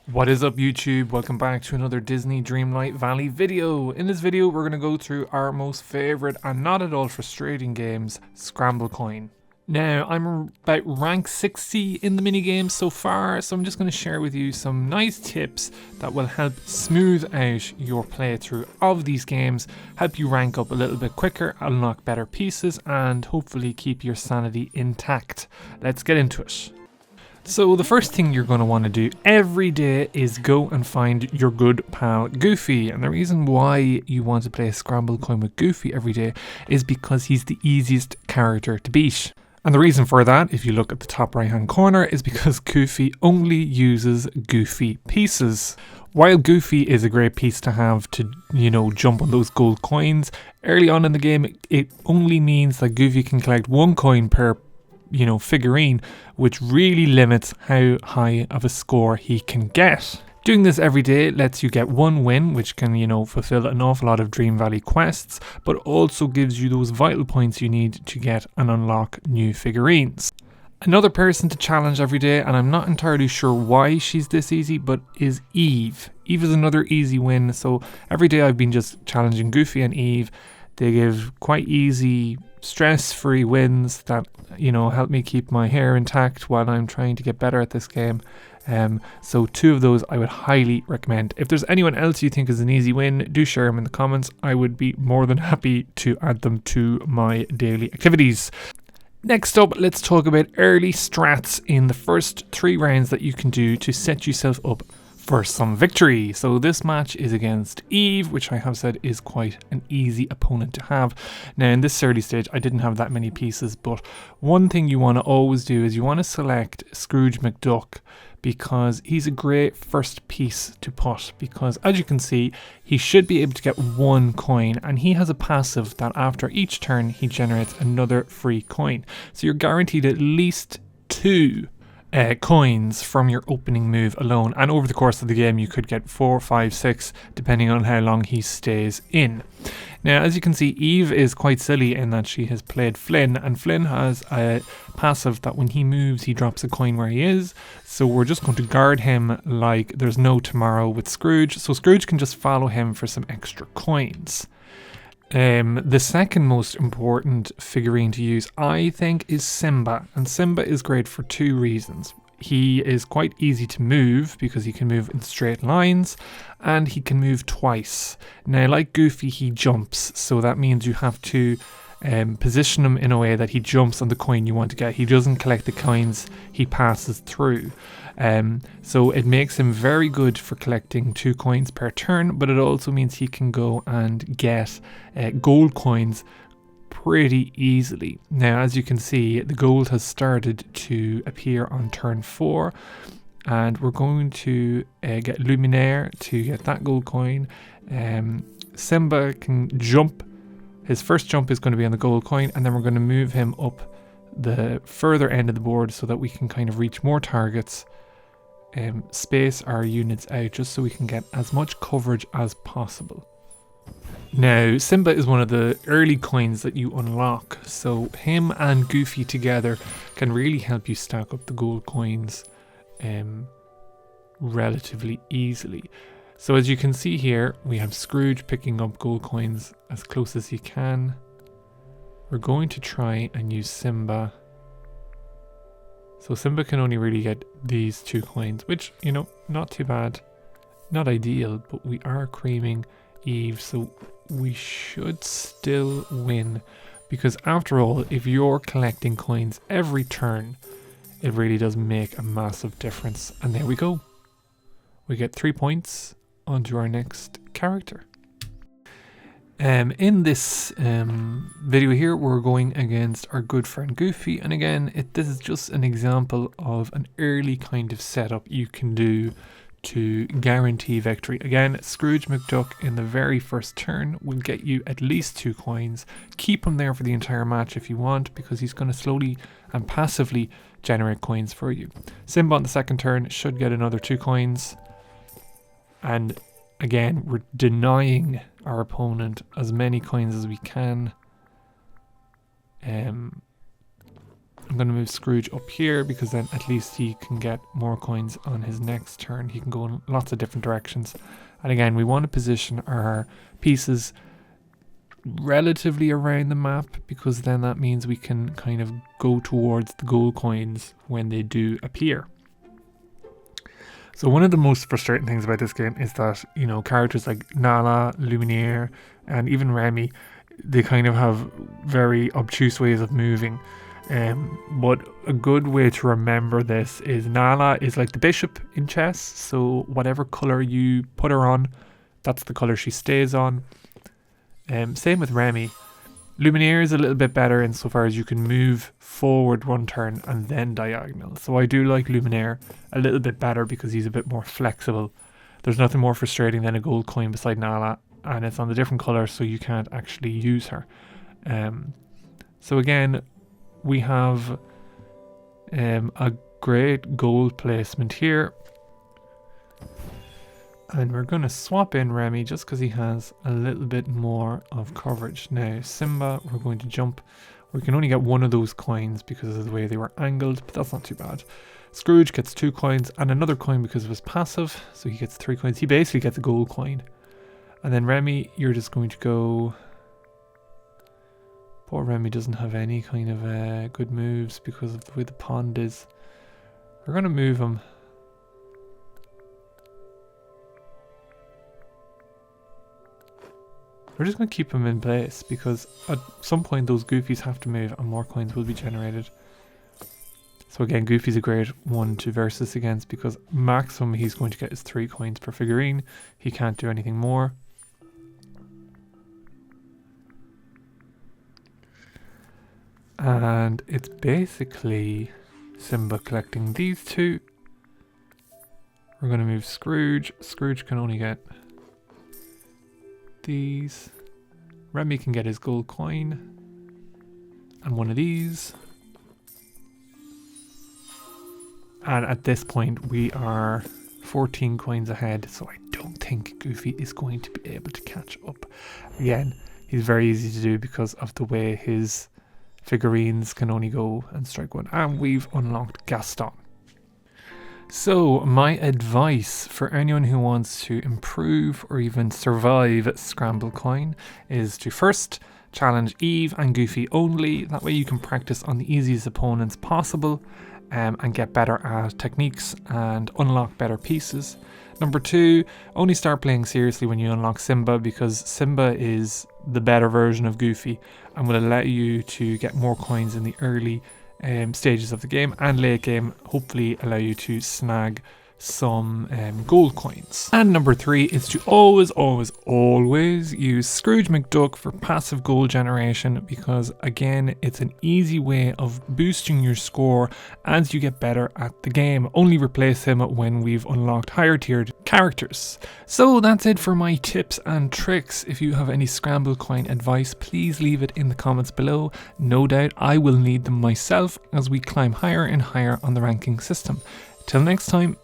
What is up YouTube? Welcome back to another Disney Dreamlight Valley video. In this video we're going to go through our most favourite and not at all frustrating games, Scramblecoin. Now I'm about rank 60 in the minigame so far, so I'm just going to share with you some nice tips that will help smooth out your playthrough of these games, help you rank up a little bit quicker, unlock better pieces and hopefully keep your sanity intact. Let's get into it. So the first thing you're going to want to do every day is go and find your good pal Goofy. And the reason why you want to play Scramblecoin with Goofy every day is because he's the easiest character to beat. And the reason for that, if you look at the top right hand corner, is because Goofy only uses Goofy pieces. While Goofy is a great piece to have to, jump on those gold coins, early on in the game it only means that Goofy can collect one coin per figurine, which really limits how high of a score he can get. Doing this every day lets you get one win, which can, fulfill an awful lot of Dream Valley quests, but also gives you those vital points you need to get and unlock new figurines. Another person to challenge every day, and I'm not entirely sure why she's this easy, but is Eve. Eve is another easy win, so every day I've been just challenging Goofy and Eve. They give quite easy, stress-free wins that, help me keep my hair intact while I'm trying to get better at this game. So two of those I would highly recommend. If there's anyone else you think is an easy win, do share them in the comments. I would be more than happy to add them to my daily activities. Next up, let's talk about early strats in the first 3 rounds that you can do to set yourself up for some victory. So this match is against Eve, which I have said is quite an easy opponent to have. Now in this early stage I didn't have that many pieces, but one thing you want to always do is you want to select Scrooge McDuck, because he's a great first piece to put, because as you can see he should be able to get 1 coin, and he has a passive that after each turn he generates another free coin. So you're guaranteed at least 2 coins from your opening move alone, and over the course of the game you could get 4, 5, 6 depending on how long he stays in. Now as you can see, Eve is quite silly in that she has played Flynn, and Flynn has a passive that when he moves he drops a coin where he is, so we're just going to guard him like there's no tomorrow with Scrooge, so Scrooge can just follow him for some extra coins. The second most important figurine to use, I think, is Simba, and Simba is great for 2 reasons. He is quite easy to move because he can move in straight lines, and he can move twice. Now like Goofy he jumps, so that means you have to position him in a way that he jumps on the coin you want to get. He doesn't collect the coins he passes through. So it makes him very good for collecting 2 coins per turn, but it also means he can go and get gold coins pretty easily. Now as you can see, the gold has started to appear on turn 4, and we're going to get Luminaire to get that gold coin. Simba can jump. His first jump is going to be on the gold coin, and then we're going to move him up the further end of the board so that we can kind of reach more targets, space our units out just so we can get as much coverage as possible. Now Simba is one of the early coins that you unlock, so him and Goofy together can really help you stack up the gold coins relatively easily. So as you can see here, we have Scrooge picking up gold coins as close as he can. We're going to try and use Simba. So Simba can only really get these 2 coins, which, not too bad. Not ideal, but we are creaming Eve, so we should still win. Because after all, if you're collecting coins every turn, it really does make a massive difference. And there we go. We get 3 points onto our next character. In this video here we're going against our good friend Goofy, and again this is just an example of an early kind of setup you can do to guarantee victory. Again, Scrooge McDuck in the very first turn will get you at least 2 coins. Keep him there for the entire match if you want, because he's going to slowly and passively generate coins for you. Simba on the second turn should get another 2 coins, and again we're denying our opponent as many coins as we can. I'm going to move Scrooge up here because then at least he can get more coins on his next turn. He can go in lots of different directions. And again, we want to position our pieces relatively around the map because then that means we can kind of go towards the gold coins when they do appear. So one of the most frustrating things about this game is that, you know, characters like Nala, Luminaire, and even Remy, they kind of have very obtuse ways of moving. But a good way to remember this is Nala is like the bishop in chess. So whatever color you put her on, that's the color she stays on. Same with Remy. Luminaire is a little bit better insofar as you can move forward one turn and then diagonal. So I do like Luminaire a little bit better because he's a bit more flexible. There's nothing more frustrating than a gold coin beside Nala, and it's on the different color, so you can't actually use her. So again, we have a great gold placement here. And we're going to swap in Remy just because he has a little bit more of coverage. Now, Simba, we're going to jump. We can only get one of those coins because of the way they were angled, but that's not too bad. Scrooge gets 2 coins and another coin because of his passive, so he gets 3 coins. He basically gets a gold coin. And then Remy, you're just going to go... Poor Remy doesn't have any kind of good moves because of the way the pond is. We're going to move him. We're just going to keep him in place because at some point those Goofies have to move and more coins will be generated. So again, Goofy's a great one to versus against because maximum he's going to get is 3 coins per figurine. He can't do anything more. And it's basically Simba collecting these 2. We're going to move Scrooge. Scrooge can only get these. Remy can get his gold coin and one of these. And at this point we are 14 coins ahead, so I don't think Goofy is going to be able to catch up. Again, he's very easy to do because of the way his figurines can only go and strike 1. And we've unlocked Gaston. So my advice for anyone who wants to improve or even survive Scramblecoin is to first challenge Eve and Goofy only. That way you can practice on the easiest opponents possible and get better at techniques and unlock better pieces. Number 2, only start playing seriously when you unlock Simba because Simba is the better version of Goofy and will allow you to get more coins in the early stages of the game, and late game hopefully allow you to snag some gold coins. And number 3 is to always use Scrooge McDuck for passive gold generation because again it's an easy way of boosting your score as you get better at the game. Only replace him when we've unlocked higher tiered characters. So that's it for my tips and tricks. If you have any Scramblecoin advice, please leave it in the comments below. No doubt I will need them myself as we climb higher and higher on the ranking system. Till next time,